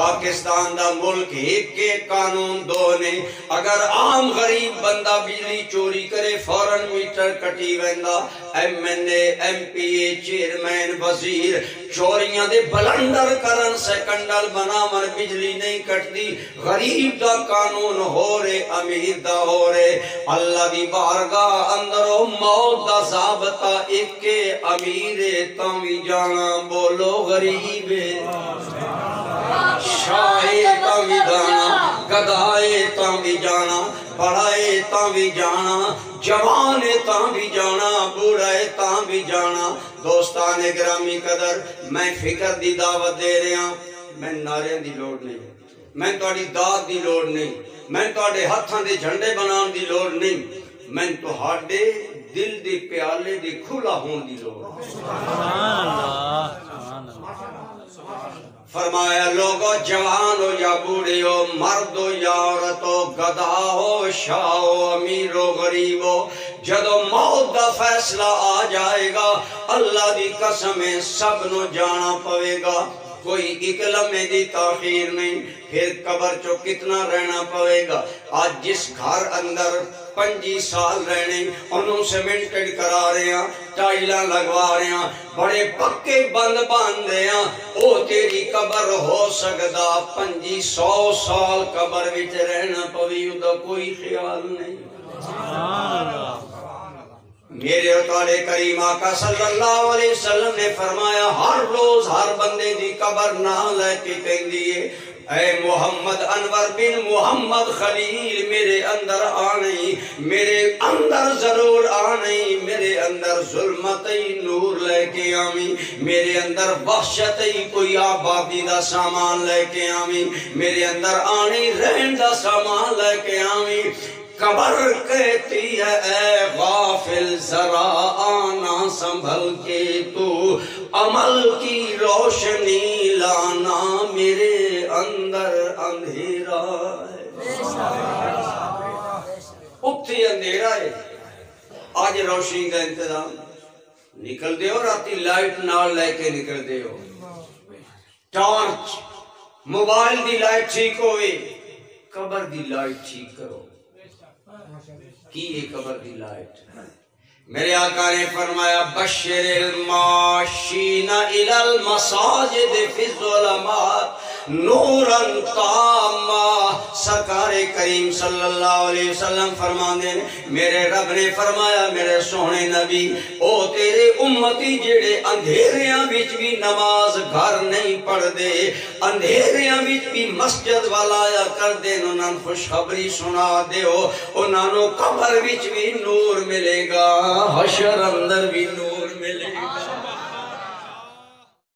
پاکستان دا ملک ایک کے قانون دو نے اگر عام غریب بندہ بجلی چوری کرے فوراً میٹر کٹی ویندا M N A M P A chairman وزیر چوریاں دے بلندر کرن سیکنڈل بناون بجلی نہیں کٹدی غریب دا قانون ہو رے امیر دا ہو رے اللہ دی بارگاہ اندرو موت دا ضابطہ ایک کے امیر تاوی جانا بولو غریب شاہے تاوی جانا گدائے تاوی جانا بڑھائے تاوی جانا جوانے تاوی جانا بوڑھائے تاوی جانا دوستان گرامی قدر میں فکر دی دعوت دے رہا میں نعرے دی لوڑ نہیں میں توڑی داد دی لوڑ نہیں میں توڑے ہتھاں دے جھنڈے بنان دی لوڑ نہیں میں توڑے دل دی پیالے دی کھلا ہون دی لوڑ فرمایا لوگو جوان ہو یا بوڑھے ہو مرد ہو یا عورت ہو گدھا ہو شاہ ہو امیر ہو غریب ہو جدو موت دا فیصلہ آ جائے گا اللہ دی قسمیں سب نو جانا پوے گا کوئی ایک لمحے دی تاخیر نہیں پھر قبر چو کتنا رہنا پوے گا آج جس گھر اندر 25 سال رہنے انہوں سے منٹڈ کرا رہے ہیں ٹائلہ لگوا رہے ہیں بڑے پکے بند باندھ رہے ہیں او تیری قبر ہو سکتا 2500 سال قبر وچ رہنا پوی دا کوئی خیال نہیں میرے اتالے کریم آقا صلی اللہ علیہ وسلم نے فرمایا ہر روز ہر بندے دی قبر نہ لے کے کہیں دیئے اے محمد انور بن محمد خلیل میرے اندر آنئی میرے اندر ضرور آنئی میرے اندر ظلمتی نور لے کے آمی میرے اندر وحشتی کوئی آبادی دا سامان لے کے آمی میرے اندر آنی رہن دا سامان لے کے آمی قبر کہتی ہے اے غافل ذرا آنا سنبھل کے تو عمل کی روشنی لانا میرے اندر اندھیرا ہے اتھی اندھیرا ہے آج روشنی کا انتظام نکل دے ہو راتی لائٹ نال لے کے نکل دے ہو ٹارچ موبائل دی لائٹ ٹھیک ہوئے قبر دی لائٹ ٹھیک کرو کی یہ قبر دی لائٹ میرے آقا نے فرمایا بشر الماشین الی المساجد فی الظلمات نورا تاما سرکار کریم صلی اللہ علیہ وسلم فرماندے میرے رب نے فرمایا میرے سونے نبی او تیرے امتی جڑے اندھیریاں وچ بھی نماز گھر نہیں پڑھ دے اندھیریاں وچ بھی مسجد والایا کر دے انہاں خوشخبری سنا دے انہاں قبر وچ بھی نور ملے گا حشر اندر بھی نور ملے گا